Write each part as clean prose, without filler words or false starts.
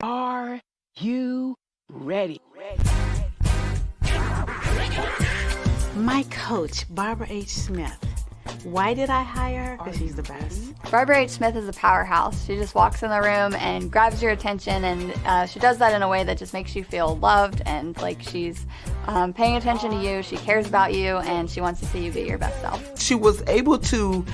Are you ready? My coach, Barbara H. Smith. Why did I hire her? Because she's the best. Barbara H. Smith is a powerhouse. She just walks in the room and grabs your attention, and she does that in a way that just makes you feel loved and like she's paying attention to you. She cares about you, and she wants to see you be your best self. She was able to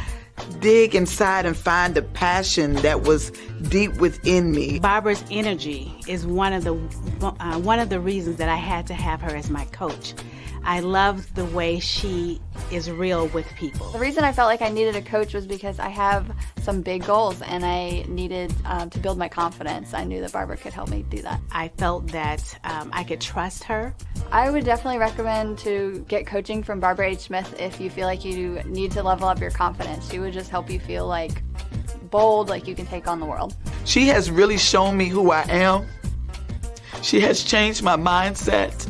dig inside and find the passion that was deep within me. Barbara's energy is one of the reasons that I had to have her as my coach. I love the way she is real with people. The reason I felt like I needed a coach was because I have some big goals and I needed to build my confidence. I knew that Barbara could help me do that. I felt that I could trust her. I would definitely recommend to get coaching from Barbara H. Smith if you feel like you need to level up your confidence. She would just help you feel like bold, like you can take on the world. She has really shown me who I am. She has changed my mindset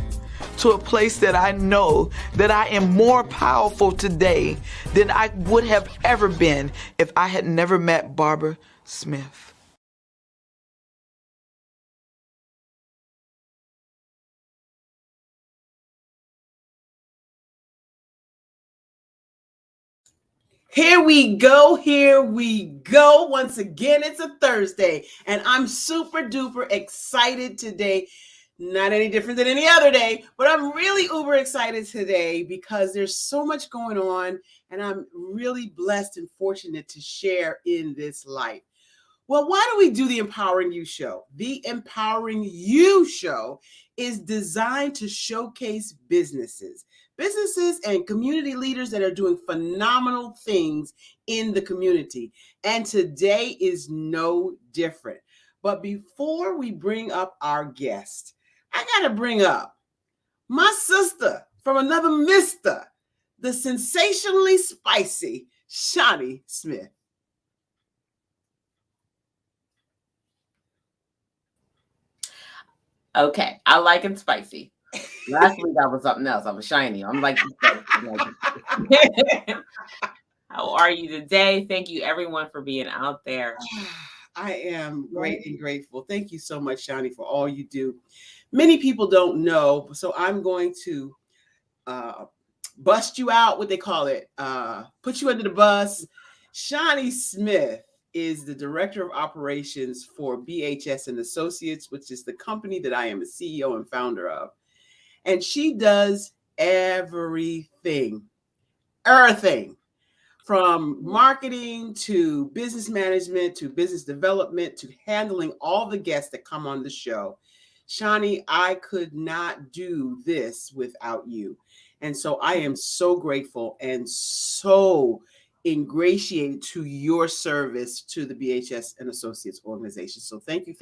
to a place that I know that I am more powerful today than I would have ever been if I had never met Barbara Smith. Here we go. Once again, it's a Thursday, and I'm super duper excited today. Not any different than any other day, but I'm really uber excited today because there's so much going on, and I'm really blessed and fortunate to share in this life. Well, why do we do the Empowering You Show? The Empowering You Show is designed to showcase businesses and community leaders that are doing phenomenal things in the community. And today is no different. But before we bring up our guest, I got to bring up my sister from another mister, the sensationally spicy Shawnee Smith. Okay, I like it spicy. Last week I was something else. I was shiny. I'm like, how are you today? Thank you, everyone, for being out there. I am great and grateful. Thank you so much, Shawnee, for all you do. Many people don't know, so I'm going to bust you out, what they call it, put you under the bus. Shawnee Smith is the Director of Operations for BHS and Associates, which is the company that I am a CEO and founder of. And she does everything from marketing to business management to business development to handling all the guests that come on the show. Shawnee, I could not do this without you. And so I am so grateful and so ingratiated to your service to the BHS and Associates organization. So thank you.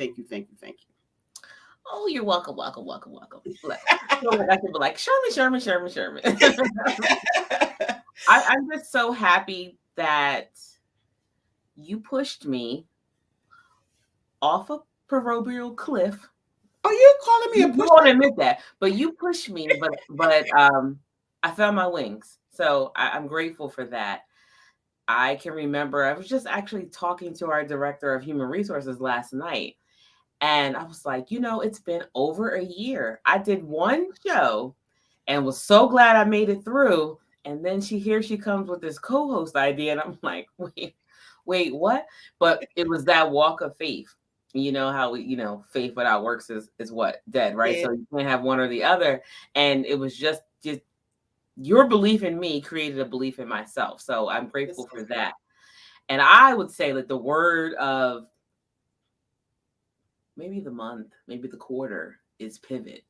Oh, you're welcome. I could be like, Sherman. I'm just so happy that you pushed me off a proverbial cliff. Oh, you're calling me a push? You won't admit that, but you pushed me, but I found my wings. So I'm grateful for that. I can remember I was just actually talking to our director of human resources last night. And I was like, it's been over a year. I did one show and was so glad I made it through. And then here she comes with this co-host idea. And I'm like, wait, what? But it was that walk of faith. You know how faith without works is what? Dead, right? Yeah. So you can't have one or the other. And it was just your belief in me created a belief in myself. So I'm grateful for that. And I would say that the word of maybe the month, maybe the quarter is pivot,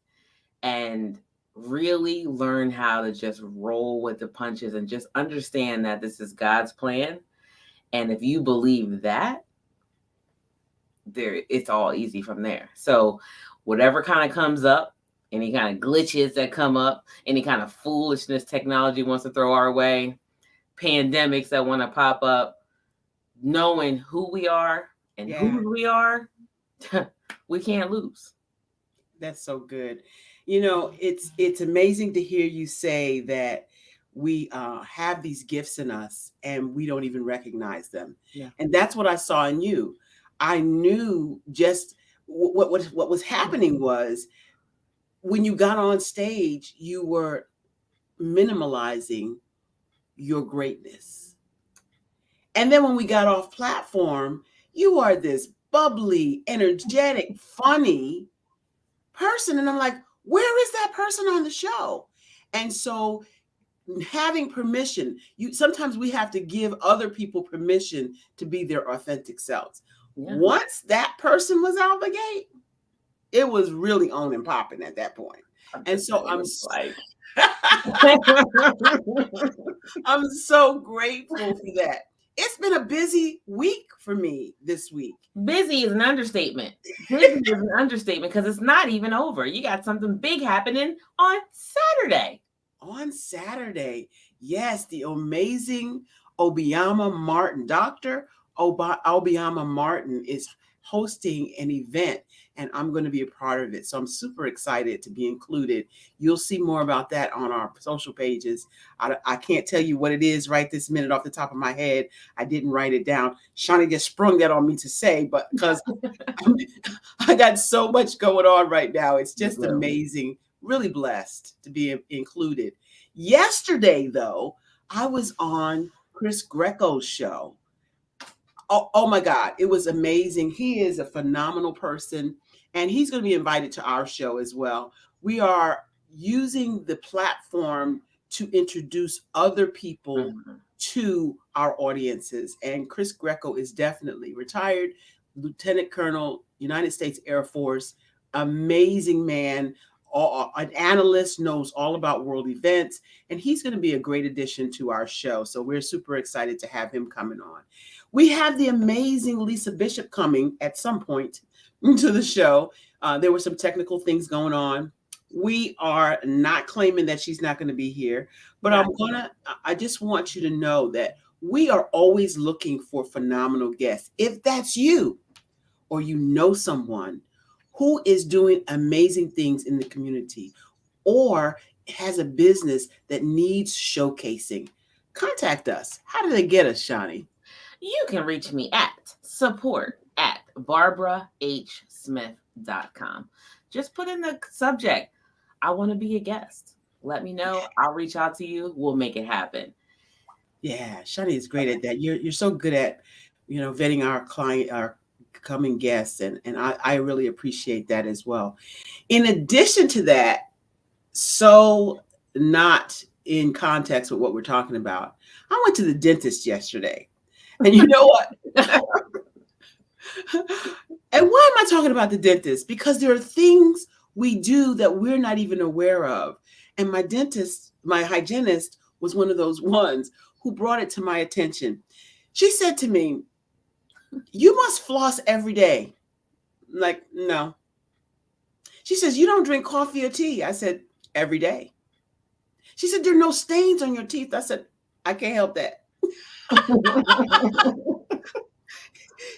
and really learn how to just roll with the punches and just understand that this is God's plan. And if you believe that, it's all easy from there. So whatever kind of comes up, any kind of glitches that come up, any kind of foolishness technology wants to throw our way, pandemics that want to pop up, knowing who we are and who we are, we can't lose. That's so good. It's amazing to hear you say that we have these gifts in us and we don't even recognize them. Yeah. And that's what I saw in you. I knew just what was happening was when you got on stage, you were minimalizing your greatness. And then when we got off platform, you are this bubbly, energetic, funny person. And I'm like, where is that person on the show? And so having permission, sometimes we have to give other people permission to be their authentic selves. Yeah. Once that person was out the gate, it was really on and popping at that point. And so I'm like, I'm so grateful for that. It's been a busy week for me this week. Busy is an understatement. Busy is an understatement because it's not even over. You got something big happening on Saturday. On Saturday, yes, the amazing Obiama Martin, Dr. Obiama Martin is hosting an event, and I'm going to be a part of it. So I'm super excited to be included. You'll see more about that on our social pages. I can't tell you what it is right this minute off the top of my head. I didn't write it down. Shawnee just sprung that on me to say, but because I got so much going on right now. It's just amazing. Really blessed to be included. Yesterday, though, I was on Chris Greco's show. Oh my God, it was amazing. He is a phenomenal person, and he's going to be invited to our show as well. We are using the platform to introduce other people to our audiences. And Chris Greco is definitely retired Lieutenant Colonel, United States Air Force, amazing man. An analyst, knows all about world events, and he's going to be a great addition to our show. So we're super excited to have him coming on. We have the amazing Lisa Bishop coming at some point to the show. There were some technical things going on. We are not claiming that she's not going to be here, but I just want you to know that we are always looking for phenomenal guests. If that's you or you know someone who is doing amazing things in the community or has a business that needs showcasing, contact us. How do they get us, Shawnee? You can reach me at support@barbarahsmith.com. Just put in the subject, I want to be a guest. Let me know. I'll reach out to you. We'll make it happen. Yeah, Shawnee is great at that. You're so good at, vetting our client, our coming guests, and I really appreciate that as well. In addition to that, so not in context with what we're talking about, I went to the dentist yesterday. And you know what? And why am I talking about the dentist? Because there are things we do that we're not even aware of. And my dentist, my hygienist, was one of those ones who brought it to my attention. She said to me, "You must floss every day." I'm like, no. She says, "You don't drink coffee or tea." I said, "Every day." She said, "There are no stains on your teeth." I said, "I can't help that."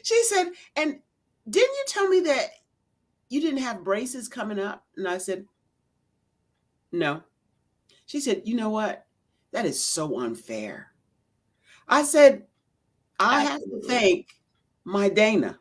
She said, "And didn't you tell me that you didn't have braces coming up?" And I said, "No." She said, "You know what? That is so unfair." I said, "I have to thank my Dana,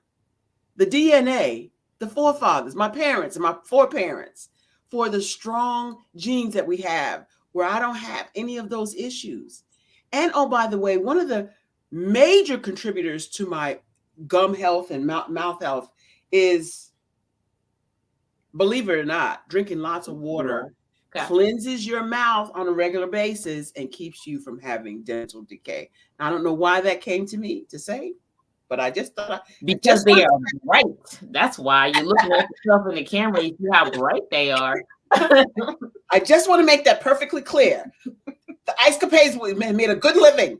the DNA, the forefathers, my parents and my foreparents, for the strong genes that we have where I don't have any of those issues. And oh, by the way, one of the major contributors to my gum health and mouth health is, believe it or not, drinking lots of water cleanses your mouth on a regular basis and keeps you from having dental decay." I don't know why that came to me to say, but I just thought because they are bright. That's why you're looking at yourself in the camera. You see how bright they are. I just want to make that perfectly clear. The Ice Capades made a good living.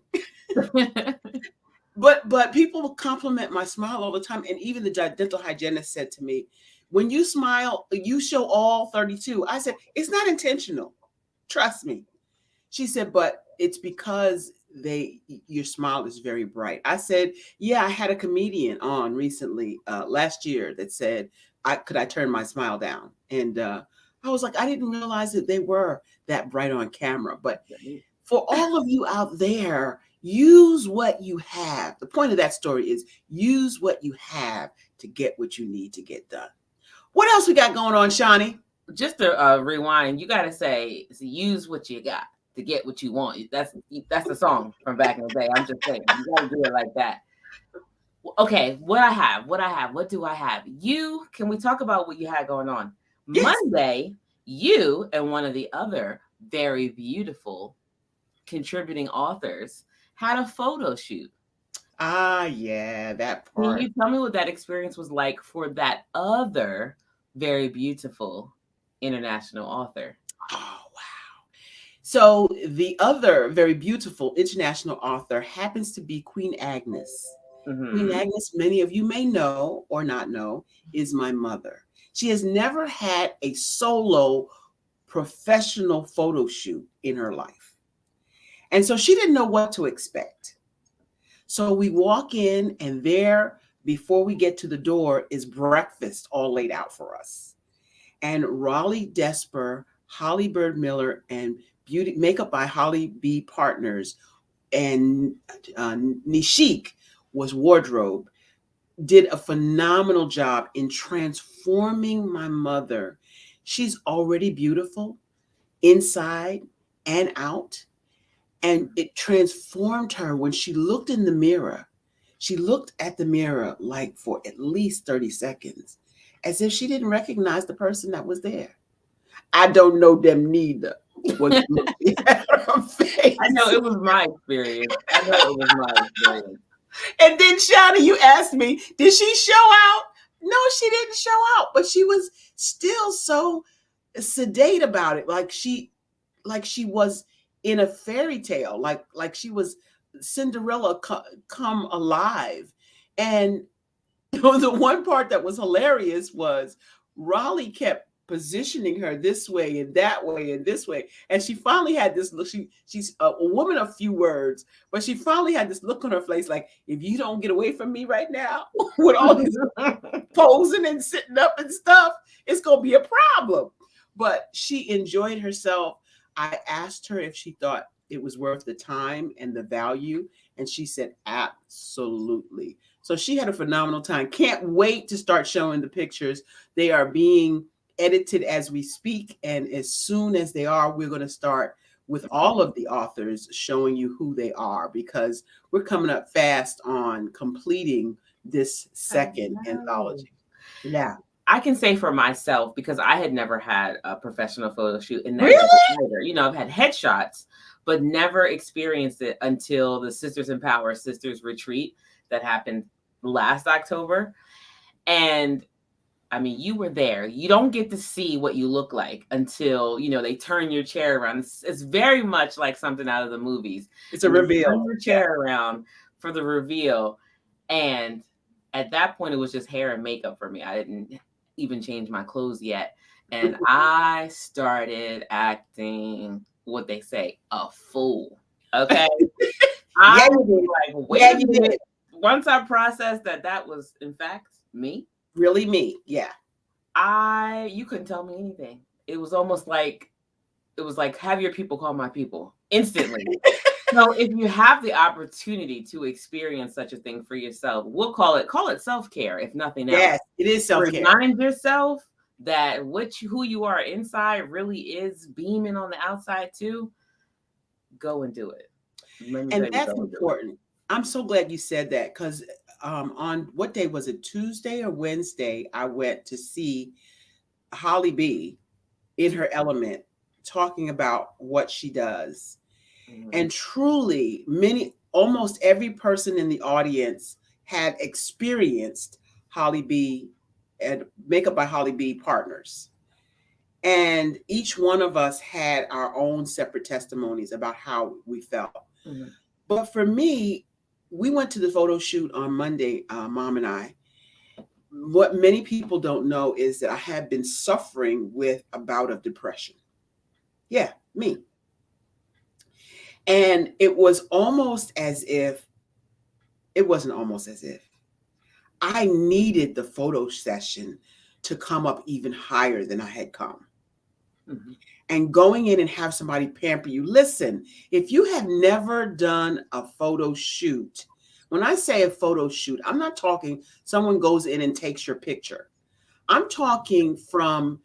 But people compliment my smile all the time. And even the dental hygienist said to me, "When you smile, you show all 32. I said, "It's not intentional. Trust me." She said, "But it's because your smile is very bright." I said, "Yeah, I had a comedian on recently last year that said, could I turn my smile down?" And I was like, I didn't realize that they were that bright on camera. But for all of you out there, use what you have. The point of that story is use what you have to get what you need to get done. What else we got going on, Shawnee? Just to rewind, you got to say, use what you got to get what you want. That's the song from back in the day. I'm just saying, you got to do it like that. Okay, what do I have? Can we talk about what you had going on? Yes. Monday, you and one of the other very beautiful contributing authors had a photo shoot. Ah, yeah, that part. Can you tell me what that experience was like for that other very beautiful international author? Oh, wow. So the other very beautiful international author happens to be Queen Agnes. Mm-hmm. Queen Agnes, many of you may know or not know, is my mother. She has never had a solo professional photo shoot in her life. And so she didn't know what to expect. So we walk in, and there, before we get to the door, is breakfast all laid out for us. And Raleigh Desper, Holly Bird Miller, and Beauty Makeup by Holly B Partners, and Nishik was wardrobe, did a phenomenal job in transforming my mother. She's already beautiful inside and out. And it transformed her when she looked in the mirror. She looked at the mirror like for at least 30 seconds, as if she didn't recognize the person that was there. I don't know them neither. I know it was my experience. And then, Shawnee, you asked me, did she show out? No, she didn't show out, but she was still so sedate about it. Like she was in a fairy tale, like she was Cinderella come alive. And the one part that was hilarious was Raleigh kept positioning her this way and that way and this way. And she finally had this look. She's a woman of few words, but she finally had this look on her face like, if you don't get away from me right now with all this posing and sitting up and stuff, it's going to be a problem. But she enjoyed herself. I asked her if she thought it was worth the time and the value, and she said absolutely. So she had a phenomenal time. Can't wait to start showing the pictures. They are being edited as we speak, and as soon as they are, we're going to start with all of the authors showing you who they are, because we're coming up fast on completing this second anthology. Yeah. I can say for myself, because I had never had a professional photo shoot in that. Really? You know, I've had headshots, but never experienced it until the Sisters Empower Sisters retreat that happened last October. And I mean, you were there. You don't get to see what you look like until, you know, they turn your chair around. It's very much like something out of the movies. It's a reveal. Turn your chair around for the reveal. And at that point, it was just hair and makeup for me. I didn't even change my clothes yet. And I started acting, what they say, a fool. Okay. I was like, wait a minute. Once I processed that was in fact me. Really me. Yeah. You couldn't tell me anything. It was almost like, have your people call my people instantly. So if you have the opportunity to experience such a thing for yourself, we'll call it self-care, if nothing else. Yes, it is self-care. Remind yourself that who you are inside really is beaming on the outside too. Go and do it. And that's important. I'm so glad you said that, because on what day was it? Tuesday or Wednesday, I went to see Holly B in her element, talking about what she does. Mm-hmm. And truly, almost every person in the audience had experienced Holly B and Makeup by Holly B Partners. And each one of us had our own separate testimonies about how we felt. Mm-hmm. But for me, we went to the photo shoot on Monday, Mom and I. What many people don't know is that I had been suffering with a bout of depression. Yeah, me. And it wasn't almost as if I needed the photo session to come up even higher than I had come. Mm-hmm. And going in and have somebody pamper you. Listen, if you have never done a photo shoot When I say a photo shoot, I'm not talking someone goes in and takes your picture. I'm talking from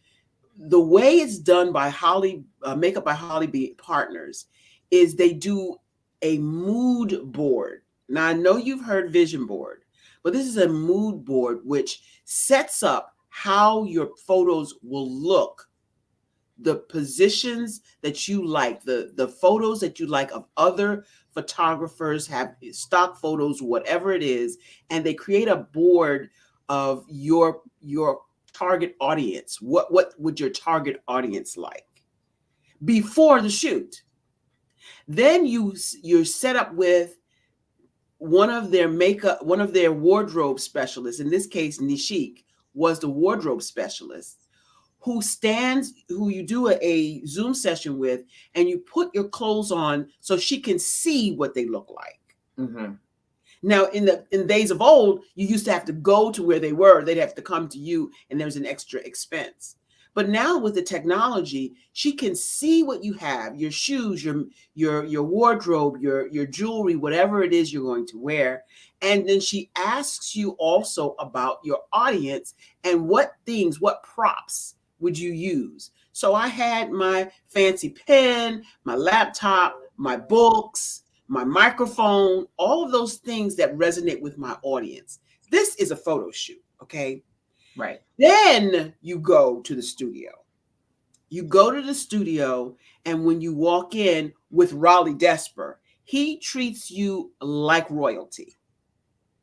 the way it's done by Holly, Makeup by Holly B Partners, is they do a mood board. Now, I know you've heard vision board, but this is a mood board which sets up how your photos will look, the positions that you like, the photos that you like of other photographers, have stock photos, whatever it is, and they create a board of your target audience. What would your target audience like before the shoot? Then you're set up with one of their wardrobe specialists. In this case, Nishik was the wardrobe specialist who you do a Zoom session with, and you put your clothes on so she can see what they look like. Mm-hmm. Now, in days of old, you used to have to go to where they were. They'd have to come to you, and there's an extra expense. But now with the technology, she can see what you have, your shoes, your wardrobe, your jewelry, whatever it is you're going to wear. And then she asks you also about your audience and what props would you use. So I had my fancy pen, my laptop, my books, my microphone, all of those things that resonate with my audience. This is a photo shoot, okay? Right. Then you go to the studio. You go to the studio, and when you walk in with Raleigh Desper, he treats you like royalty.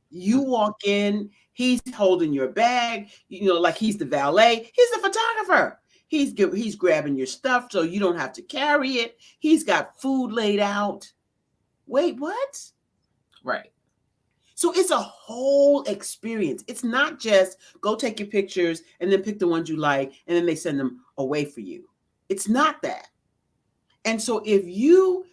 You walk in, he's holding your bag, like he's the valet. He's the photographer. He's grabbing your stuff so you don't have to carry it. He's got food laid out. Wait, what? Right. So it's a whole experience. It's not just go take your pictures and then pick the ones you like, and then they send them away for you. It's not that. And so if you're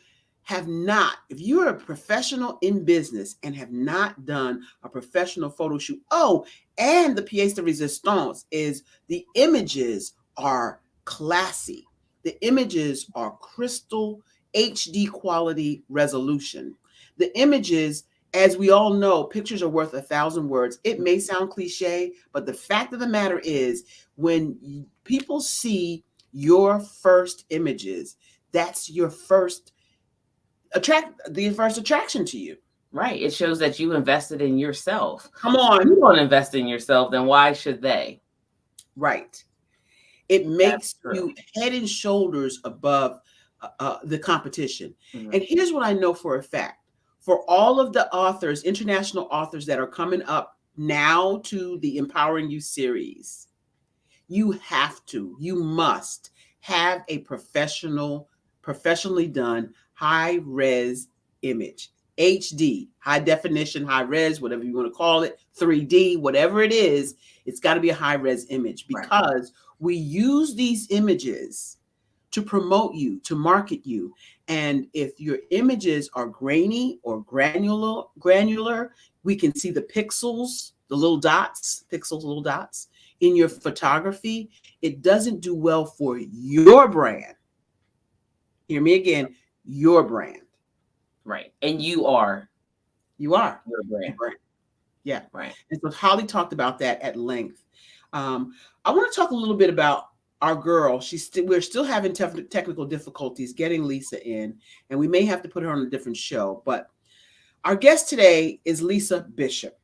a professional in business and have not done a professional photo shoot, and the pièce de résistance is the images are classy. The images are crystal HD quality resolution. The images, as we all know, pictures are worth 1,000 words. It may sound cliche, but the fact of the matter is, when people see your first images, that's the first attraction to you. Right. It shows that you invested in yourself. Come on. If you don't invest in yourself, then why should they? Right. It makes you head and shoulders above the competition. Mm-hmm. And here's what I know for a fact. For all of the authors, international authors that are coming up now to the Empowering You series, you must have a professionally done high-res image. HD, high definition, high res, whatever you want to call it, 3D, whatever it is, it's got to be a high res image, because we use these images to promote you, to market you. And if your images are grainy or granular, we can see the pixels, the little dots in your photography. It doesn't do well for your brand. Hear me again, your brand. Right. And you are your brand. Yeah. Right. And so Holly talked about that at length. I want to talk a little bit about our girl. We're still having technical difficulties getting Lisa in, and we may have to put her on a different show. But our guest today is Lisa Bishop.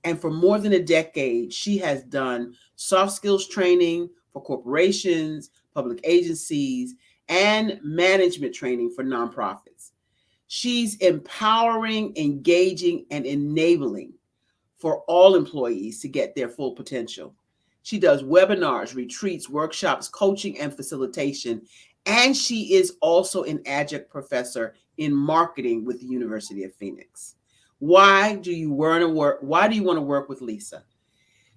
And for more than a decade, she has done soft skills training for corporations, public agencies, and management training for nonprofits. She's empowering, engaging, and enabling for all employees to get their full potential. She does webinars, retreats, workshops, coaching, and facilitation. And she is also an adjunct professor in marketing with the University of Phoenix. Why do you want to work with Lisa?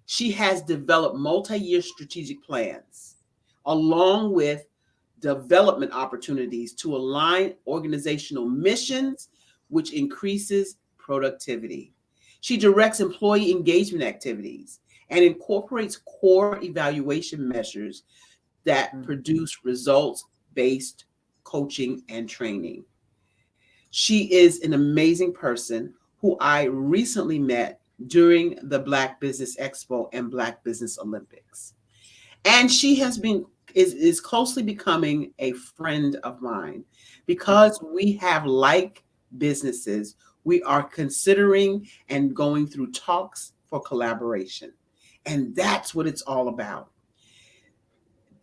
She has developed multi-year strategic plans along with development opportunities to align organizational missions, which increases productivity. She directs employee engagement activities and incorporates core evaluation measures that produce results-based coaching and training. She is an amazing person who I recently met during the Black Business Expo and Black Business Olympics. And she is closely becoming a friend of mine because we have like businesses. We are considering and going through talks for collaboration. And that's what it's all about.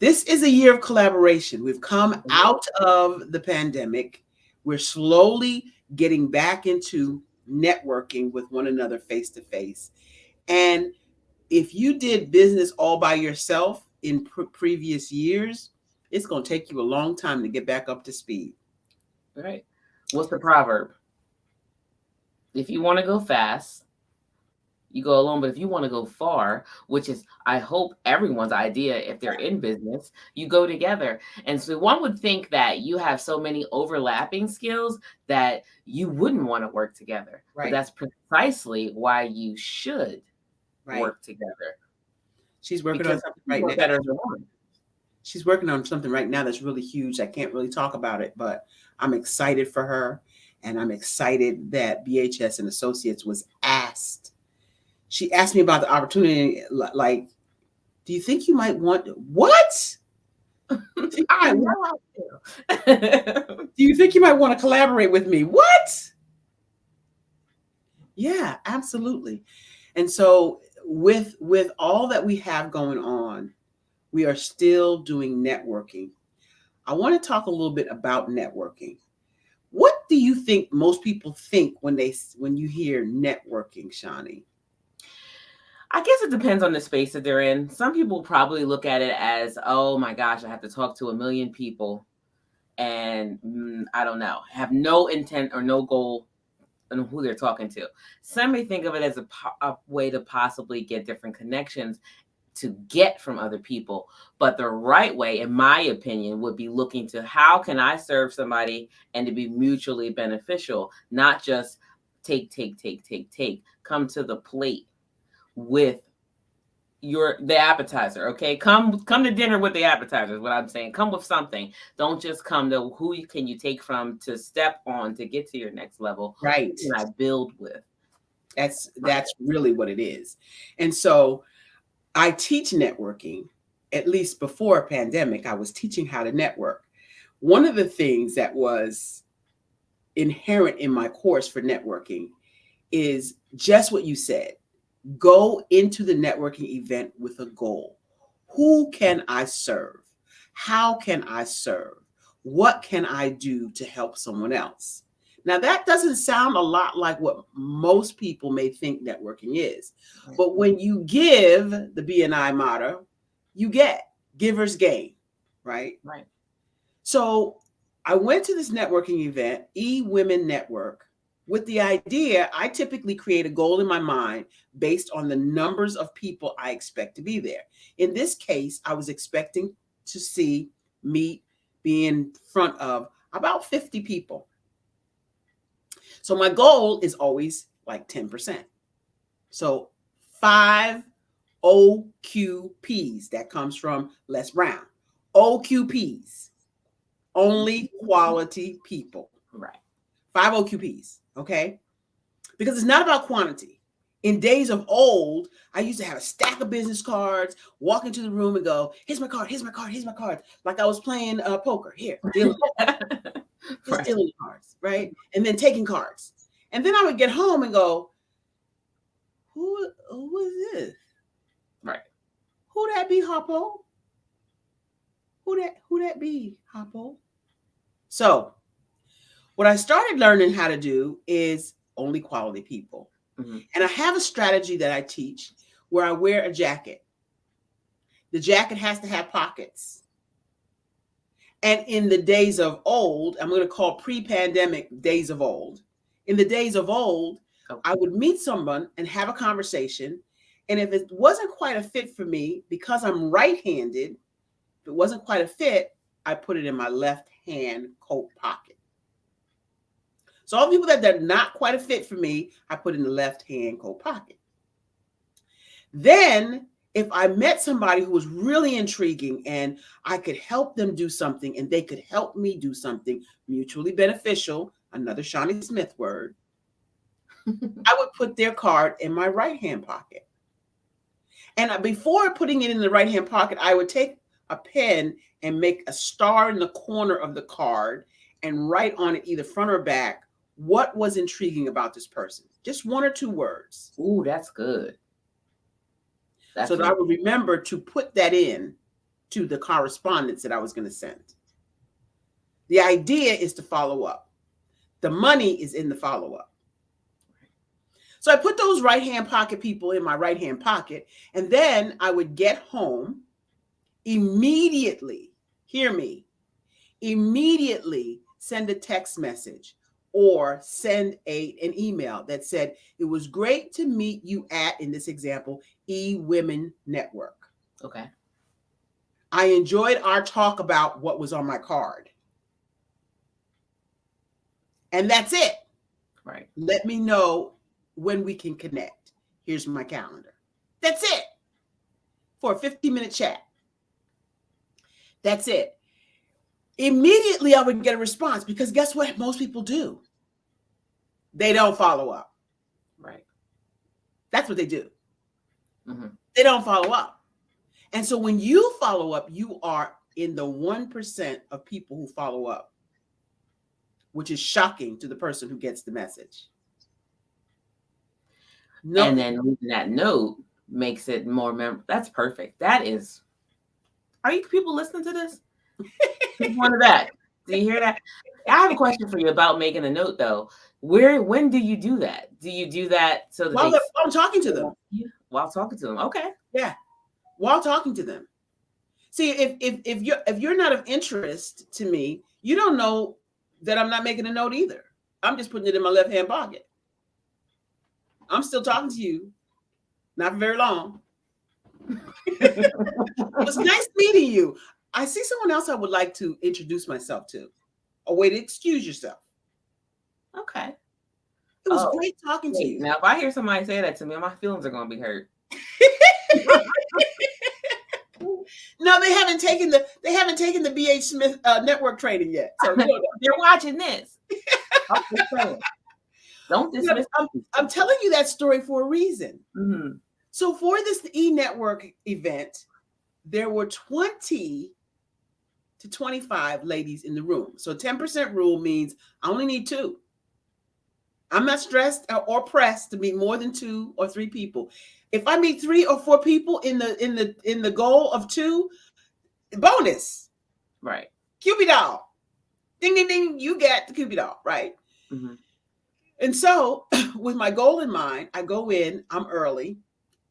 This is a year of collaboration. We've come out of the pandemic. We're slowly getting back into networking with one another face to face. And if you did business all by yourself in previous years, it's going to take you a long time to get back up to speed. Right. What's the proverb? If you want to go fast, you go alone. But if you want to go far, which is, I hope, everyone's idea, if they're in business, you go together. And so one would think that you have so many overlapping skills that you wouldn't want to work together. Right. But that's precisely why you should work together. She's working on something right now. Better than one. She's working on something right now that's really huge. I can't really talk about it, but I'm excited for her. And I'm excited that BHS and Associates was asked. She asked me about the opportunity, like, do you think you might want, what? Do you think you might want to collaborate with me? What? Yeah, absolutely. And so with all that we have going on, we are still doing networking. I want to talk a little bit about networking. What do you think most people think when you hear networking, Shani? I guess it depends on the space that they're in. Some people probably look at it as, oh my gosh, I have to talk to 1 million people and I don't know, have no intent or no goal on who they're talking to. Some may think of it as a way to possibly get different connections to get from other people. But the right way, in my opinion, would be looking to how can I serve somebody and to be mutually beneficial, not just take. Come to the plate with the appetizer. Okay, come to dinner with the appetizer is what I'm saying. Come with something. Don't just come to who can you take from to step on to get to your next level. Right. Who can I build with? That's really what it is. And so I teach networking. At least before a pandemic, I was teaching how to network. One of the things that was inherent in my course for networking is just what you said. Go into the networking event with a goal. Who can I serve? How can I serve? What can I do to help someone else? Now, that doesn't sound a lot like what most people may think networking is. Right. But when you give the BNI motto, you get. Givers gain, right? Right. So I went to this networking event, eWomen Network, with the idea, I typically create a goal in my mind based on the numbers of people I expect to be there. In this case, I was expecting to be in front of about 50 people. So my goal is always like 10%. So 5 OQPs, that comes from Les Brown. OQPs, only quality people. Right. 5 OQPs, okay? Because it's not about quantity. In days of old, I used to have a stack of business cards, walk into the room and go, here's my card, here's my card, here's my card. Like I was playing poker. Here, dealing, just dealing cards, right? And then taking cards. And then I would get home and go, who is this? Right. Who that be, Hoppo? Who that be, Hoppo? So what I started learning how to do is only quality people. Mm-hmm. And I have a strategy that I teach where I wear a jacket. The jacket has to have pockets. And in the days of old, I'm going to call pre-pandemic days of old. In the days of old, I would meet someone and have a conversation. And if it wasn't quite a fit for me, because I'm right-handed, if it wasn't quite a fit, I put it in my left hand coat pocket. So all the people that are not quite a fit for me, I put in the left hand coat pocket. Then if I met somebody who was really intriguing and I could help them do something and they could help me do something mutually beneficial, another Shani Smith word, I would put their card in my right-hand pocket. And before putting it in the right-hand pocket, I would take a pen and make a star in the corner of the card and write on it, either front or back, what was intriguing about this person. Just 1 or 2 words. Ooh, that's good. So that I would remember to put that in to the correspondence that I was going to send. The idea is to follow up. The money is in the follow-up. So I put those right-hand pocket people in my right-hand pocket, and then I would get home immediately, hear me, immediately send a text message or send an email that said, it was great to meet you at, in this example, eWomen Network. Okay. I enjoyed our talk about what was on my card. And that's it. Right. Let me know when we can connect. Here's my calendar. That's it. For a 50-minute chat. That's it. Immediately I would get a response, because guess what most people do? They don't follow up. Right. That's what they do. Mm-hmm. They don't follow up. And so when you follow up, you are in the 1% of people who follow up, which is shocking to the person who gets the message. No. And then leaving that note makes it more memorable. That's perfect. That is. Are you people listening to this? One of that. Do you hear that? I have a question for you about making a note, though. When do you do that? Do you do that so that while I'm talking to them? While talking to them. Okay. Yeah. While talking to them. See, if you're not of interest to me, you don't know that I'm not making a note either. I'm just putting it in my left-hand pocket. I'm still talking to you. Not for very long. It was nice meeting you. I see someone else I would like to introduce myself to. A way to excuse yourself. Okay. It was great talking to you. Now, if I hear somebody say that to me, my feelings are going to be hurt. No, they haven't taken the BH Smith network training yet. So they're watching this. Don't dismiss. I'm telling you that story for a reason. Mm-hmm. So for this e-network event, there were 20 to 25 ladies in the room. So 10% rule means I only need 2. I'm not stressed or pressed to meet more than 2 or 3 people. If I meet 3 or 4 people in the goal of 2, bonus. Right. Cupid doll. Ding, ding, ding. You got the Cupid doll, right? Mm-hmm. And so with my goal in mind, I go in, I'm early,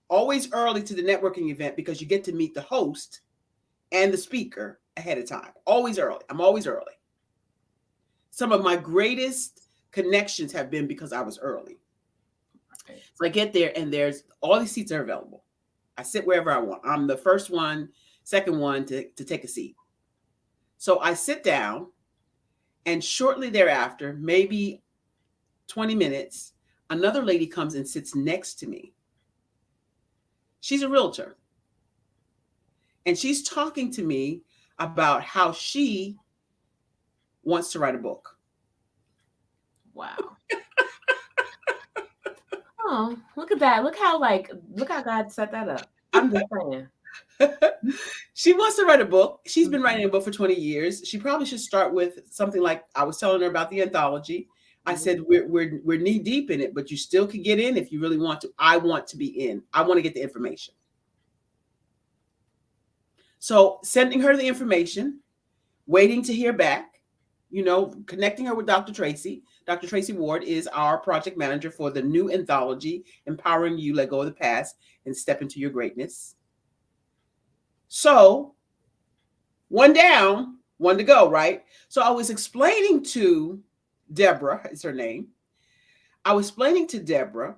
always early to the networking event, because you get to meet the host and the speaker ahead of time. Always early. I'm always early. Some of my greatest connections have been because I was early. Okay. So I get there and there's all these seats are available. I sit wherever I want. I'm the first one, second one to take a seat. So I sit down, and shortly thereafter, maybe 20 minutes, another lady comes and sits next to me. She's a realtor. And she's talking to me about how she wants to write a book. Wow. Oh, look at that. Look how God set that up. I'm just saying. She wants to write a book. She's been writing a book for 20 years. She probably should start with something like, I was telling her about the anthology. I said, we're knee deep in it, but you still could get in if you really want to. I want to be in. I want to get the information. So sending her the information, waiting to hear back, connecting her with Dr. Tracy. Dr. Tracy Ward is our project manager for the new anthology, Empowering You, Let Go of the Past, and Step into Your Greatness. So one down, one to go, right? So I was explaining to Deborah, is her name. I was explaining to Deborah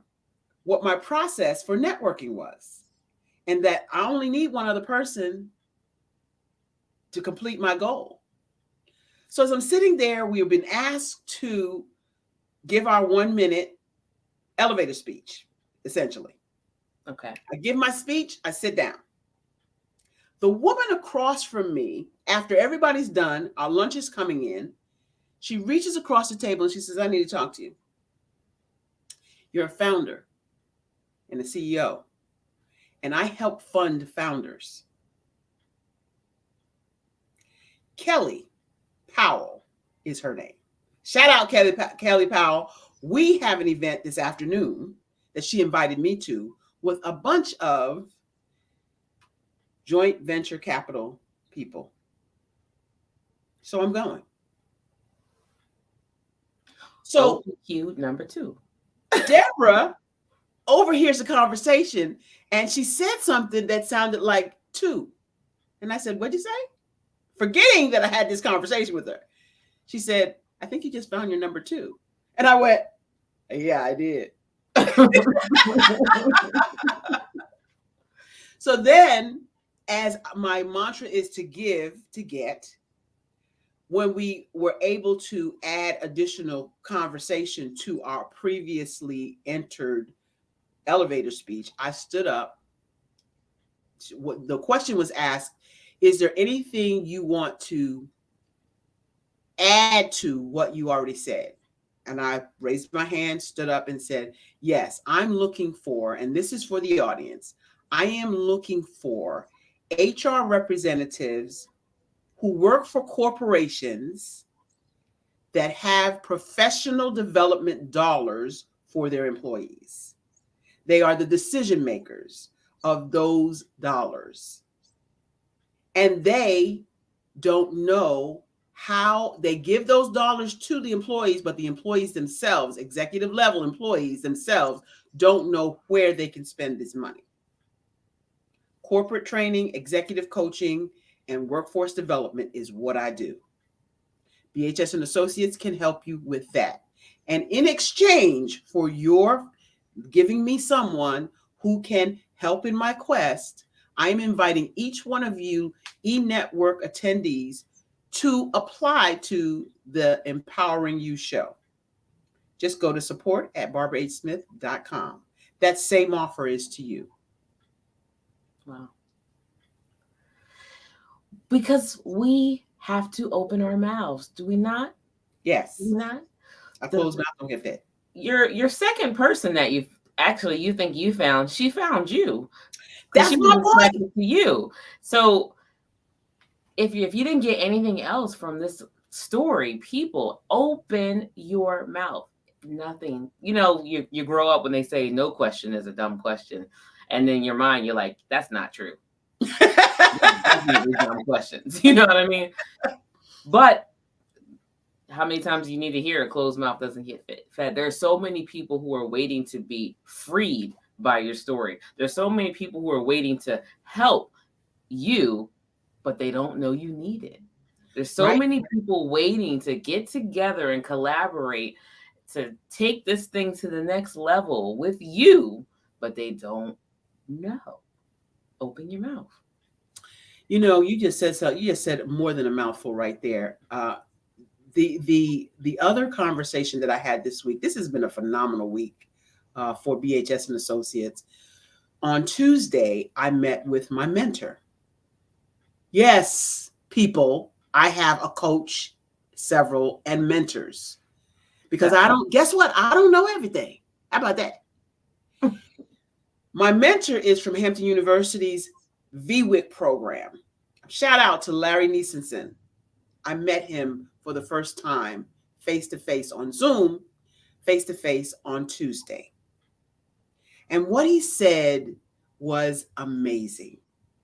what my process for networking was, and that I only need one other person to complete my goal. So as I'm sitting there, we have been asked to give our 1-minute elevator speech, essentially. Okay. I give my speech, I sit down. The woman across from me, after everybody's done, our lunch is coming in, she reaches across the table and she says, I need to talk to you. You're a founder and a CEO, and I help fund founders. Kelly Powell is her name. Shout out Kelly Powell. We have an event this afternoon that she invited me to with a bunch of joint venture capital people. So I'm going. So cue number 2. Deborah overhears the conversation and she said something that sounded like 2. And I said, what'd you say? Forgetting that I had this conversation with her. She said, I think you just found your number 2. And I went, yeah, I did. So then, as my mantra is to give, to get, when we were able to add additional conversation to our previously entered elevator speech, I stood up. The question was asked, is there anything you want to add to what you already said? And I raised my hand, stood up and said, yes, I'm looking for, and this is for the audience, I am looking for HR representatives who work for corporations that have professional development dollars for their employees. They are the decision makers of those dollars. And they don't know how they give those dollars to the employees, but the employees themselves, executive level employees themselves, don't know where they can spend this money. Corporate training, executive coaching, and workforce development is what I do. BHS and Associates can help you with that. And in exchange for your giving me someone who can help in my quest, I'm inviting each one of you eNetwork attendees to apply to the Empowering You show. Just go to support@barbarahsmith.com. That same offer is to you. Wow. Because we have to open our mouths, do we not? Yes. Do we not? A closed mouth don't get fed. Your second person that you think you found, she found you. That's my point. To you. So if you didn't get anything else from this story, people, open your mouth. Nothing. You know, you grow up when they say no question is a dumb question, and in your mind you're like, that's not true. Dumb questions. You know what I mean? But how many times do you need to hear a closed mouth doesn't get fed? There are so many people who are waiting to be freed by your story. There's so many people who are waiting to help you, but they don't know you need it. There's so many people waiting to get together and collaborate to take this thing to the next level with you, but they don't know. Open your mouth. You know, you just said more than a mouthful right there. The other conversation that I had this week, this has been a phenomenal week for BHS and Associates. On Tuesday, I met with my mentor. Yes, people, I have a coach, several, and mentors. Because I don't know everything. How about that? My mentor is from Hampton University's VWIC program. Shout out to Larry Niesenson. I met him for the first time face-to-face on Zoom, face-to-face on Tuesday. And what he said was amazing.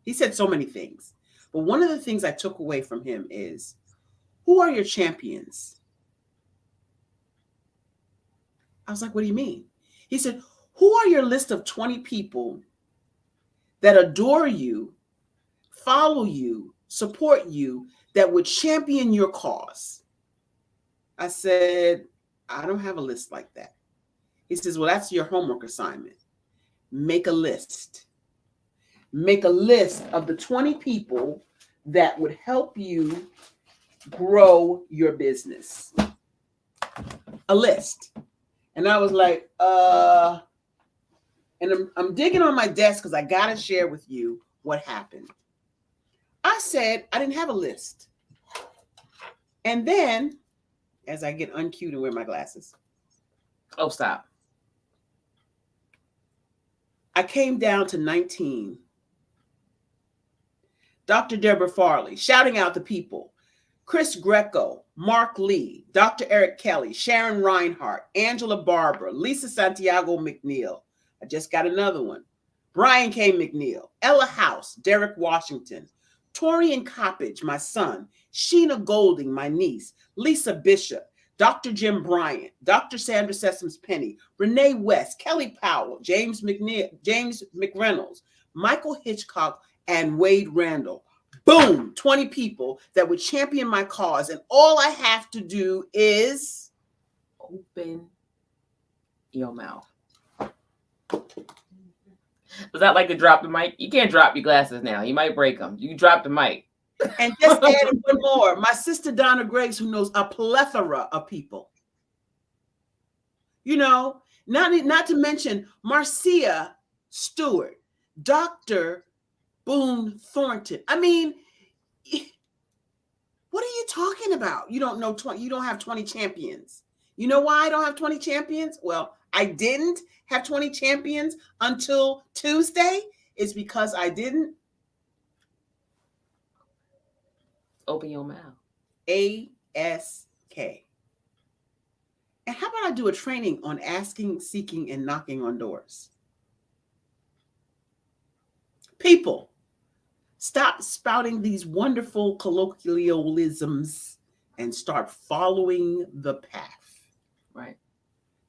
He said so many things. But one of the things I took away from him is, who are your champions? I was like, what do you mean? He said, who are your list of 20 people that adore you, follow you, support you, that would champion your cause? I said, I don't have a list like that. He says, well, that's your homework assignment. Make a list. Make a list of the 20 people that would help you grow your business. A list. And I was like, and I'm digging on my desk because I got to share with you what happened. I said I didn't have a list. And then, as I get uncued and wear my glasses. Oh, stop. I came down to 19. Dr. Deborah Farley, shouting out the people. Chris Greco, Mark Lee, Dr. Eric Kelly, Sharon Reinhart, Angela Barber, Lisa Santiago McNeil. I just got another one. Brian K. McNeil, Ella House, Derek Washington, Torian Coppage, my son, Sheena Golding, my niece, Lisa Bishop, Dr. Jim Bryant, Dr. Sandra Sessoms Penny, Renee West, Kelly Powell, James McReynolds, Michael Hitchcock, and Wade Randall. Boom, 20 people that would champion my cause. And all I have to do is open your mouth. Was that like to drop the mic? You can't drop your glasses now. You might break them. You drop the mic. And just adding one more. My sister Donna Greggs, who knows a plethora of people. You know, not to mention Marcia Stewart, Dr. Boone Thornton. I mean, what are you talking about? You don't know 20, you don't have 20 champions. You know why I don't have 20 champions? Well, I didn't have 20 champions until Tuesday. It's because I didn't open your mouth. ASK. And how about I do a training on asking, seeking, and knocking on doors? People, stop spouting these wonderful colloquialisms and start following the path. Right.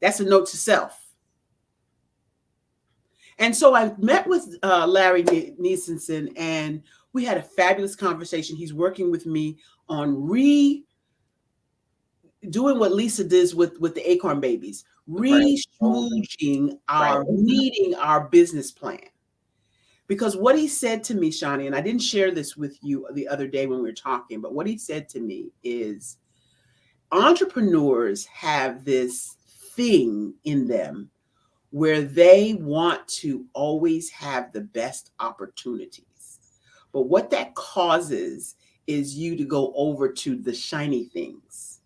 That's a note to self. And so I met with Larry Niesenson, and we had a fabulous conversation. He's working with me on doing what Lisa does with the Acorn Babies, re-smooching meeting our business plan. Because what he said to me, Shani, and I didn't share this with you the other day when we were talking, but what he said to me is entrepreneurs have this thing in them where they want to always have the best opportunities. But what that causes is you to go over to the shiny things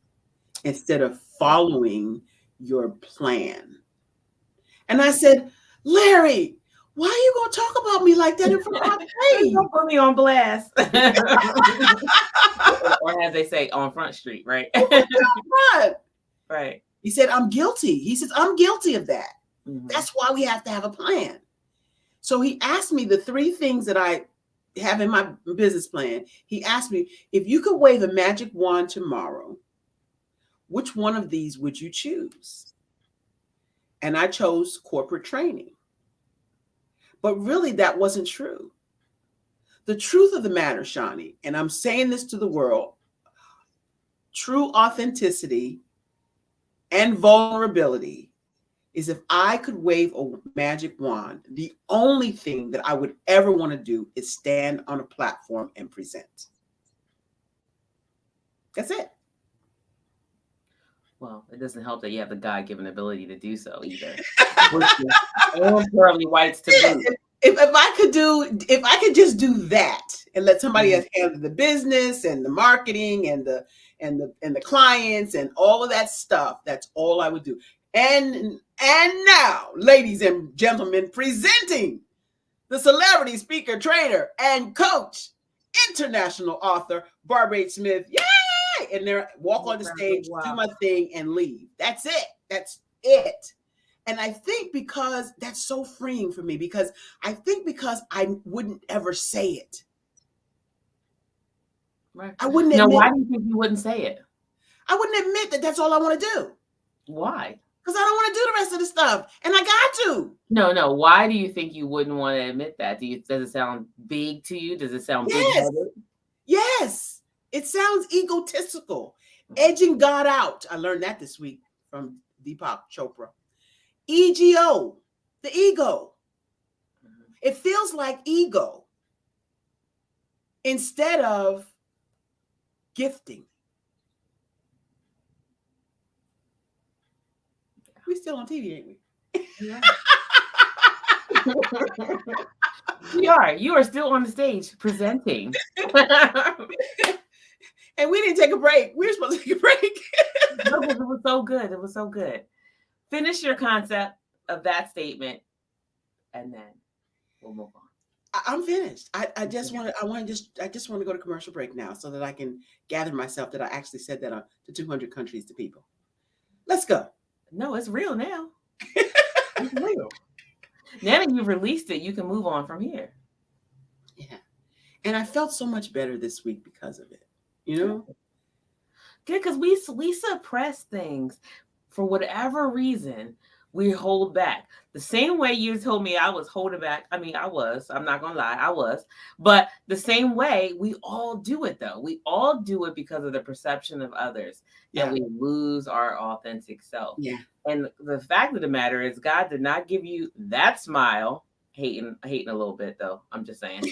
instead of following your plan. And I said, Larry, why are you going to talk about me like that in front of my face? Don't put me on blast. Or as they say, on Front Street, right? Right. He said, I'm guilty. He says, I'm guilty of that. Mm-hmm. That's why we have to have a plan. So he asked me the 3 things that I have in my business plan. He asked me, if you could wave a magic wand tomorrow, which one of these would you choose? And I chose corporate training. But really, that wasn't true. The truth of the matter, Shani, and I'm saying this to the world, true authenticity and vulnerability is if I could wave a magic wand, the only thing that I would ever want to do is stand on a platform and present. That's it. Well, it doesn't help that you have the God-given ability to do so either. And pearly whites to boot. If I could just do that and let somebody else handle the business and the marketing and the clients and all of that stuff, that's all I would do. And now, ladies and gentlemen, presenting the celebrity speaker, trainer, and coach, international author, Barbara H. Smith. Yay! And there, walk on the stage, do my thing, and leave. That's it. That's it. And I think because that's so freeing for me, because I wouldn't ever say it. Right. I wouldn't admit. Now, why do you think you wouldn't say it? I wouldn't admit that that's all I want to do. Why? Because I don't want to do the rest of the stuff. And I got to. No. Why do you think you wouldn't want to admit that? Does it sound big to you? Does it sound big-headed? Yes. It sounds egotistical. Edging God out. I learned that this week from Deepak Chopra. EGO, the ego. It feels like ego instead of gifting. We still on TV, ain't we? Yeah. We are. You are still on the stage presenting. And we didn't take a break. We were supposed to take a break. No, it was so good. It was so good. Finish your concept of that statement and then we'll move on. I'm finished. I just want to go to commercial break now so that I can gather myself that I actually said that to 200 countries to people. Let's go. No, it's real now. It's real. Now that you've released it, you can move on from here. Yeah. And I felt so much better this week because of it. You know? Good, because we suppress things for whatever reason. We hold back. The same way you told me I was holding back. I mean, I was. I'm not going to lie. I was. But the same way, we all do it, though. We all do it because of the perception of others. Yeah. And we lose our authentic self. Yeah. And the fact of the matter is, God did not give you that smile. Hating a little bit, though. I'm just saying.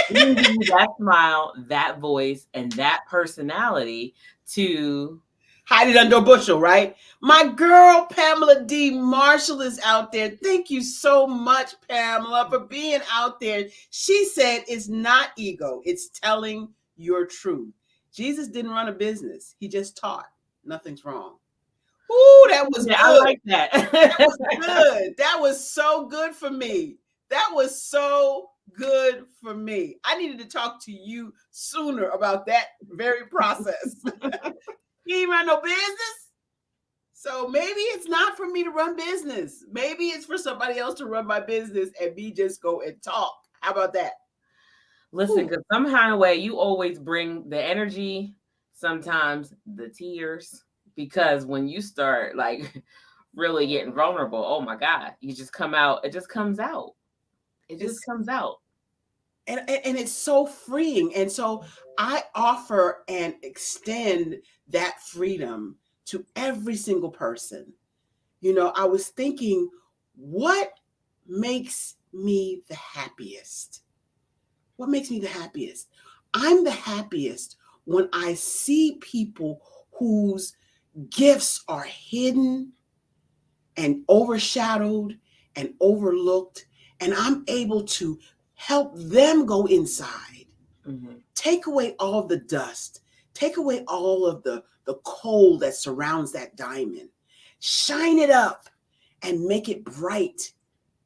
He didn't give you that smile, that voice, and that personality to hide it under a bushel, right? My girl, Pamela D. Marshall, is out there. Thank you so much, Pamela, for being out there. She said it's not ego. It's telling your truth. Jesus didn't run a business. He just taught. Nothing's wrong. Ooh, that was good. I like that. That was good. That was so good for me. That was so good for me. I needed to talk to you sooner about that very process. You ain't run no business. So maybe it's not for me to run business. Maybe it's for somebody else to run my business and me just go and talk. How about that? Listen, because somehow way you always bring the energy, sometimes the tears, because when you start like really getting vulnerable, oh my God, you just come out. It just comes out. It just comes out. And it's so freeing. And so I offer and extend that freedom to every single person. You know, I was thinking, what makes me the happiest? What makes me the happiest? I'm the happiest when I see people whose gifts are hidden and overshadowed and overlooked, and I'm able to help them go inside, take away all the dust, take away all of the coal that surrounds that diamond, shine it up and make it bright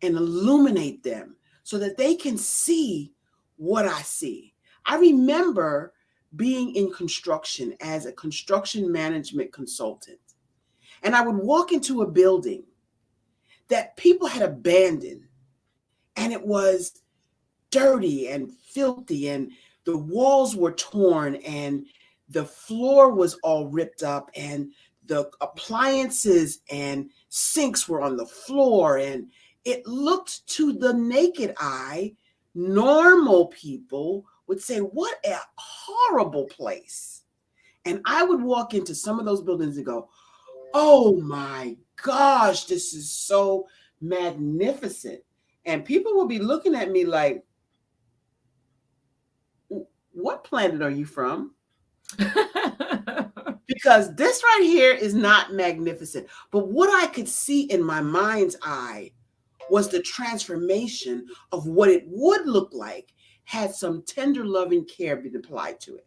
and illuminate them so that they can see what I see. I remember being in construction as a construction management consultant, and I would walk into a building that people had abandoned, and it was dirty and filthy, and the walls were torn, and the floor was all ripped up, and the appliances and sinks were on the floor, and it looked to the naked eye, normal people would say, what a horrible place. And I would walk into some of those buildings and go, oh my gosh, this is so magnificent. And people will be looking at me like, what planet are you from? Because this right here is not magnificent. But what I could see in my mind's eye was the transformation of what it would look like had some tender, loving care been applied to it.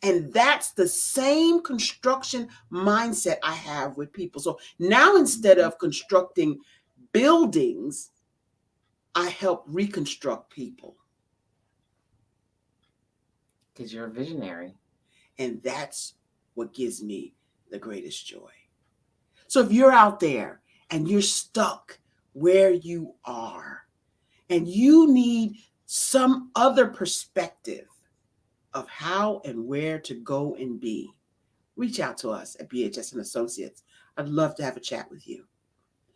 And that's the same construction mindset I have with people. So now instead of constructing buildings, I help reconstruct people. Because you're a visionary. And that's what gives me the greatest joy. So if you're out there and you're stuck where you are and you need some other perspective of how and where to go and be, reach out to us at BHS and Associates. I'd love to have a chat with you.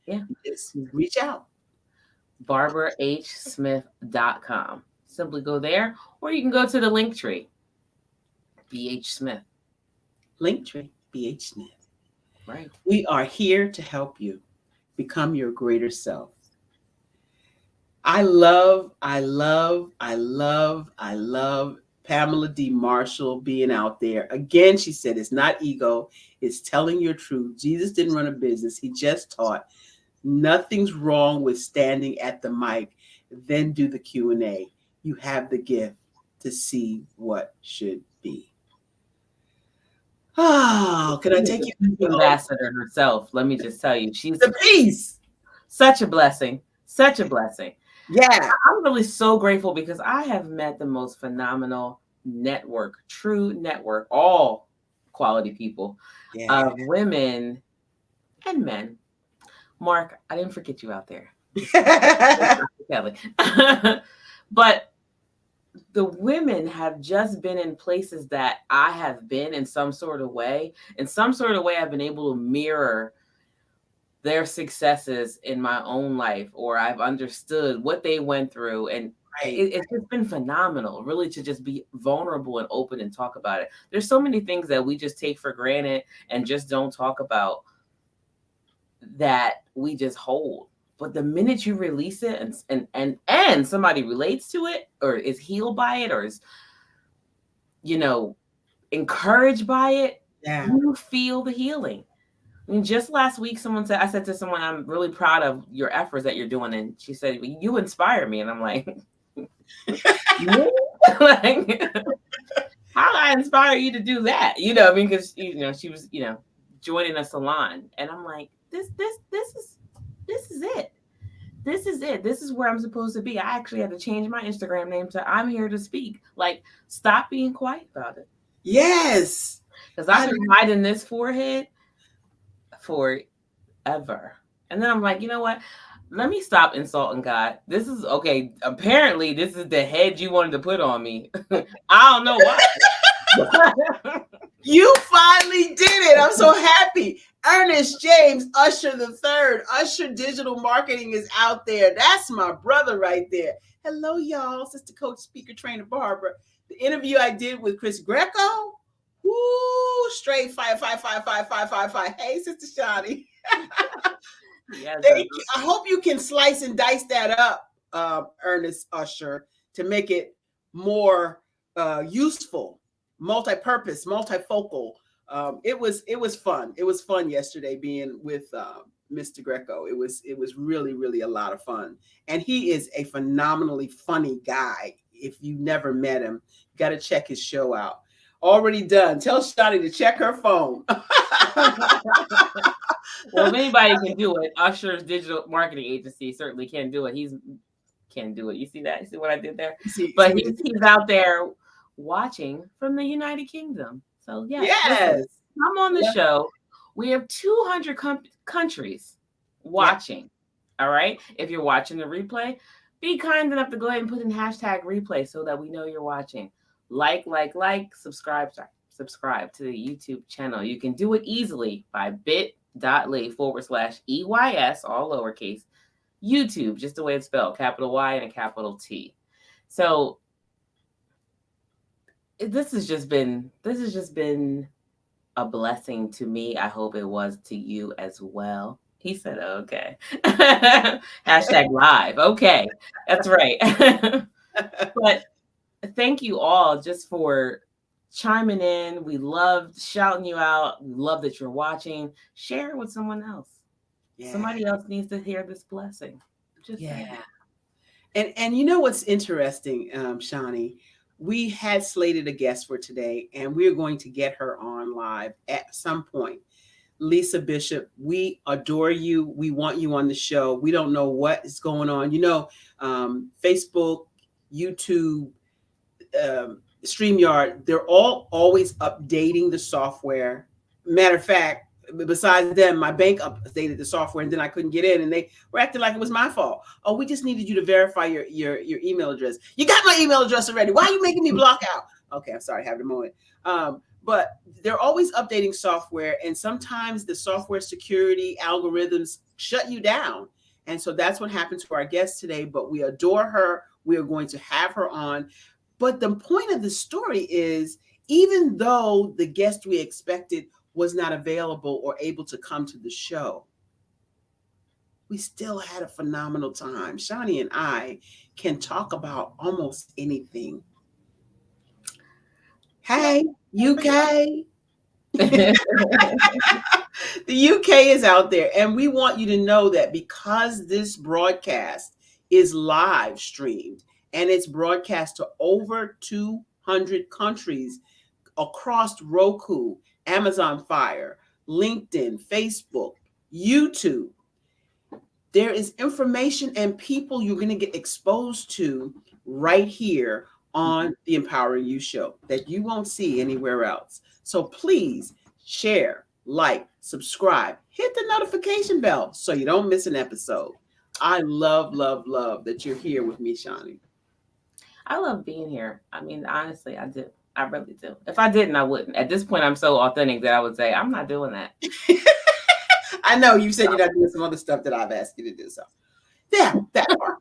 Yeah. Just reach out. BarbaraHSmith.com. Simply go there, or you can go to the link tree. BH Smith. Linktree, BH Smith. Right. We are here to help you become your greater self. I love Pamela D. Marshall being out there. Again, she said it's not ego, it's telling your truth. Jesus didn't run a business. He just taught. Nothing's wrong with standing at the mic, then do the Q&A. You have the gift to see what should be. Oh, can I take you to the ambassador herself? Let me just tell you, she's the peace. Such a blessing. Such a blessing. Yeah. I'm really so grateful because I have met the most phenomenal network, true network, all quality people, Yeah. women and men. Mark, I didn't forget you out there. Kelly. But the women have just been in places that I have been in some sort of way. In some sort of way, I've been able to mirror their successes in my own life, or I've understood what they went through. And Right. it's just been phenomenal, really, to just be vulnerable and open and talk about it. There's so many things that we just take for granted and just don't talk about, that we just hold. But the minute you release it and somebody relates to it or is healed by it or is, encouraged by it, Yeah. you feel the healing. I mean, just last week, I said to someone, I'm really proud of your efforts that you're doing. And she said, well, you inspire me. And I'm like, like, how do I inspire you to do that? I mean, because, she was, joining a salon. And I'm like, this is it. This is it. This is where I'm supposed to be. I actually had to change my Instagram name to I'm here to speak. Like, stop being quiet about it. Yes. Because I've been hiding this forehead forever. And then I'm like, you know what? Let me stop insulting God. This is okay. Apparently, this is the head you wanted to put on me. I don't know why. You finally did it. I'm so happy. Ernest James Usher III. Usher Digital Marketing is out there. That's my brother right there. Hello, y'all. Sister Coach, Speaker, Trainer Barbara. The interview I did with Chris Greco. Woo, straight fire. Hey, Sister Shani. Yes, Thank you. I hope you can slice and dice that up, Ernest Usher, to make it more useful, multi-purpose, multifocal. It was fun. It was fun yesterday being with Mr. Greco. It was really, really a lot of fun. And he is a phenomenally funny guy. If you never met him, you got to check his show out. Already done. Tell Shani to check her phone. Well, if anybody can do it, Usher's digital marketing agency certainly can do it. He can do it. You see that? You see what I did there? But he's out there watching from the United Kingdom. So yes. Come on the show. We have 200 countries watching. All right. If you're watching the replay, be kind enough to go ahead and put in hashtag replay so that we know you're watching. Like, subscribe to the YouTube channel. You can do it easily by bit.ly/EYS, all lowercase, YouTube, just the way it's spelled, capital Y and a capital T. So this has just been a blessing to me. I hope it was to you as well. He said, okay. Hashtag live. Okay. That's right. But thank you all just for chiming in. We loved shouting you out. We love that you're watching. Share it with someone else. Yeah. Somebody else needs to hear this blessing. And you know what's interesting, Shani? We had slated a guest for today, and we're going to get her on live at some point. Lisa Bishop, we adore you. We want you on the show. We don't know what is going on. Facebook, YouTube, StreamYard, they're all always updating the software. Matter of fact, besides them, my bank updated the software and then I couldn't get in, and they were acting like it was my fault. Oh, we just needed you to verify your email address. You got my email address already. Why are you making me block out? Okay, I'm sorry, having a moment. But they're always updating software, and sometimes the software security algorithms shut you down. And so that's what happened to our guest today, but we adore her. We are going to have her on. But the point of the story is, even though the guest we expected was not available or able to come to the show, we still had a phenomenal time. Shani and I can talk about almost anything. Hey, UK. The UK is out there, and we want you to know that because this broadcast is live streamed and it's broadcast to over 200 countries across Roku, Amazon Fire, LinkedIn, Facebook, YouTube. there is information and people you're going to get exposed to right here on the Empowering You show that you won't see anywhere else. So please share, like, subscribe, hit the notification bell so you don't miss an episode. I love that you're here with me, Shani. I love being here. I mean, honestly, I do. I really do. If I didn't, I wouldn't. At this point, I'm so authentic that I would say, I'm not doing that. I know you said you're not doing some other stuff that I've asked you to do. So yeah, that part.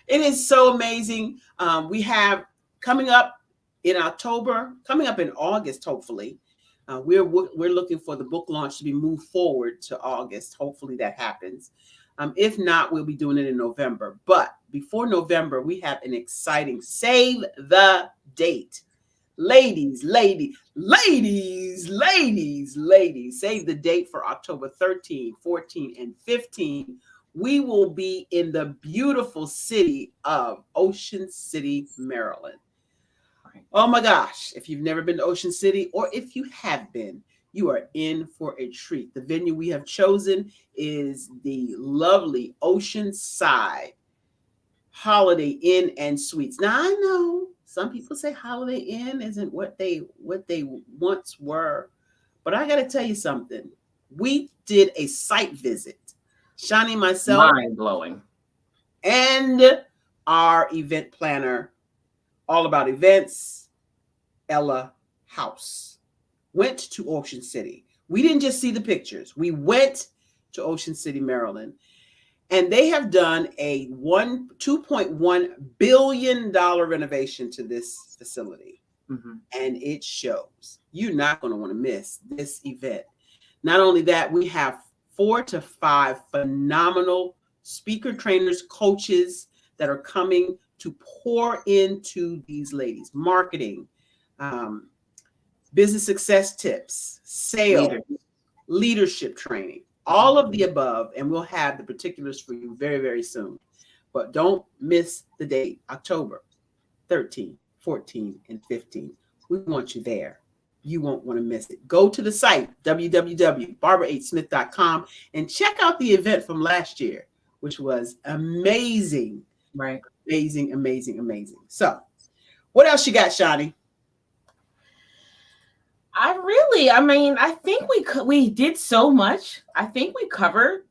It is so amazing. We have coming up in October, coming up in August, hopefully. We're looking for the book launch to be moved forward to August. Hopefully that happens. If not, we'll be doing it in November. But before November, we have an exciting save the date. Ladies, save the date for October 13, 14, and 15. We will be in the beautiful city of Ocean City, Maryland. Oh my gosh, if you've never been to Ocean City, or if you have been, you are in for a treat. The venue we have chosen is the lovely Oceanside Holiday Inn and Suites. Now I know some people say Holiday Inn isn't what they once were, but I got to tell you something. We did a site visit. Shani, myself, mind-blowing, and our event planner, all about events, Ella House, went to Ocean City. We didn't just see the pictures. We went to Ocean City, Maryland, and they have done a $2.1 billion renovation to this facility. Mm-hmm. And it shows. You're not going to want to miss this event. Not only that, we have 4 to 5 phenomenal speaker trainers, coaches that are coming to pour into these ladies. Marketing, business success tips, sales, leadership training, all of the above. And we'll have the particulars for you very, very soon. But don't miss the date, October 13, 14, and 15. We want you there. You won't want to miss it. Go to the site, www.barbara8smith.com, and check out the event from last year, which was amazing. Right. Amazing. So what else you got, Shani? I think we did so much. I think we covered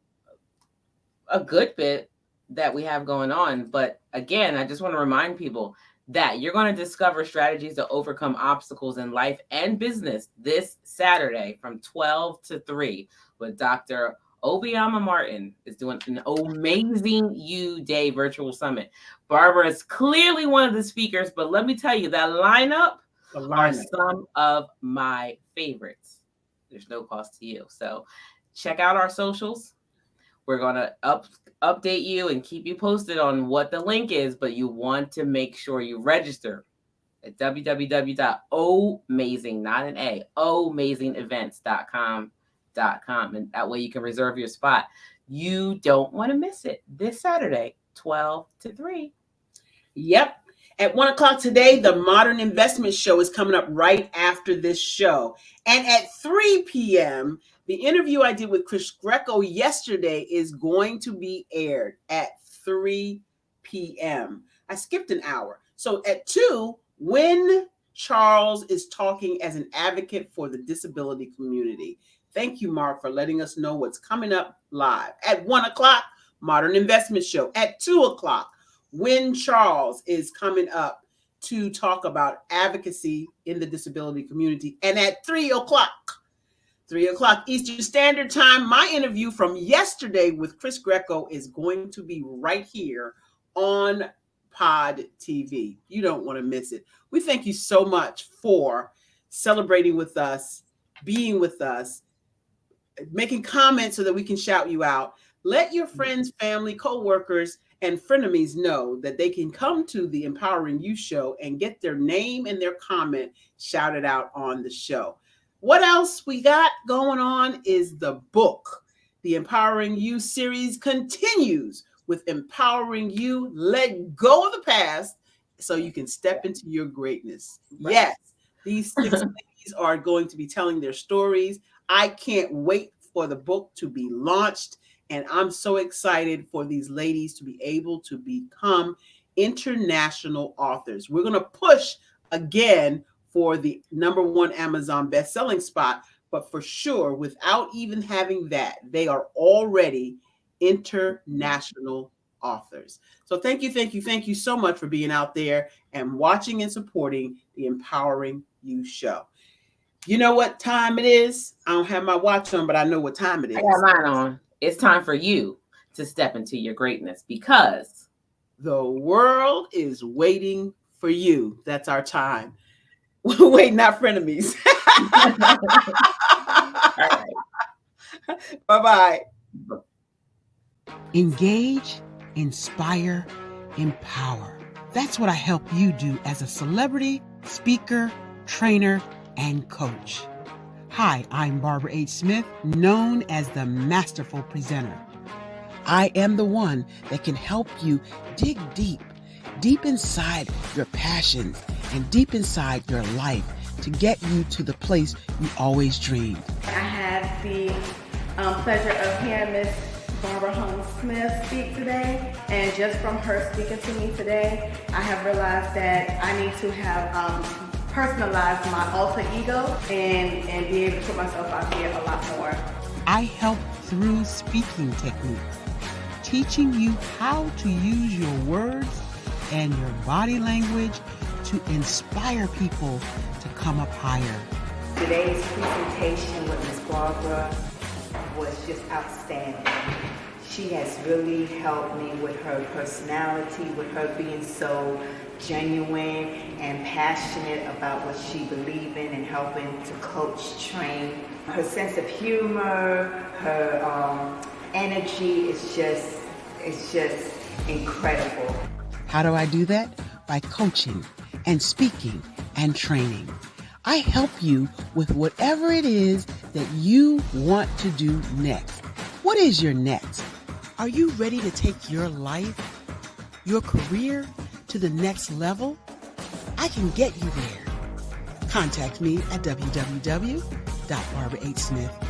a good bit that we have going on. But again, I just want to remind people that you're going to discover strategies to overcome obstacles in life and business this Saturday from 12 to 3 with Dr. Obiama Martin is doing an Amazing You Day virtual summit. Barbara is clearly one of the speakers, but let me tell you, that lineup are some of my favorites. There's no cost to you. So check out our socials. We're going to update you and keep you posted on what the link is, but you want to make sure you register at www.amazingevents.com. And that way you can reserve your spot. You don't want to miss it this Saturday, 12 to 3. Yep. At 1 o'clock today, the Modern Investment Show is coming up right after this show. And at 3 p.m., the interview I did with Chris Greco yesterday is going to be aired at 3 p.m. I skipped an hour. So at 2, when Charles is talking as an advocate for the disability community. Thank you, Mark, for letting us know what's coming up live. At 1 o'clock, Modern Investment Show. At 2 o'clock, when Charles is coming up to talk about advocacy in the disability community. And at 3 o'clock Eastern Standard Time, my interview from yesterday with Chris Greco is going to be right here on Pod TV. You don't want to miss it. We thank you so much for celebrating with us, being with us, making comments so that we can shout you out. Let your friends, family, co-workers, and frenemies know that they can come to the Empowering You show and get their name and their comment shouted out on the show. What else we got going on is the book. The Empowering You series continues with Empowering You. Let go of the past so you can step into your greatness. Right. Yes, these 6 ladies are going to be telling their stories. I can't wait for the book to be launched. And I'm so excited for these ladies to be able to become international authors. We're going to push again for the #1 Amazon best-selling spot, but for sure, without even having that, they are already international authors. So thank you so much for being out there and watching and supporting the Empowering You show. You know what time it is? I don't have my watch on, but I know what time it is. I got mine on. It's time for you to step into your greatness because the world is waiting for you. That's our time. Wait, not frenemies. all right. Bye-bye. Engage, inspire, empower. That's what I help you do as a celebrity, speaker, trainer, and coach. Hi, I'm Barbara H. Smith, known as the Masterful Presenter. I am the one that can help you dig deep inside your passions and deep inside your life to get you to the place you always dreamed. I had the pleasure of hearing Miss Barbara Holmes Smith speak today, and just from her speaking to me today, I have realized that I need to have personalize my alter ego and be able to put myself out here a lot more. I help through speaking techniques, teaching you how to use your words and your body language to inspire people to come up higher. Today's presentation with Ms. Barbara was just outstanding. She has really helped me with her personality, with her being so genuine and passionate about what she believes in and helping to coach, train. Her sense of humor, her energy is just incredible. How do I do that? By coaching and speaking and training. I help you with whatever it is that you want to do next. What is your next? Are you ready to take your life, your career to the next level? I can get you there. Contact me at www.barbarahsmith.com.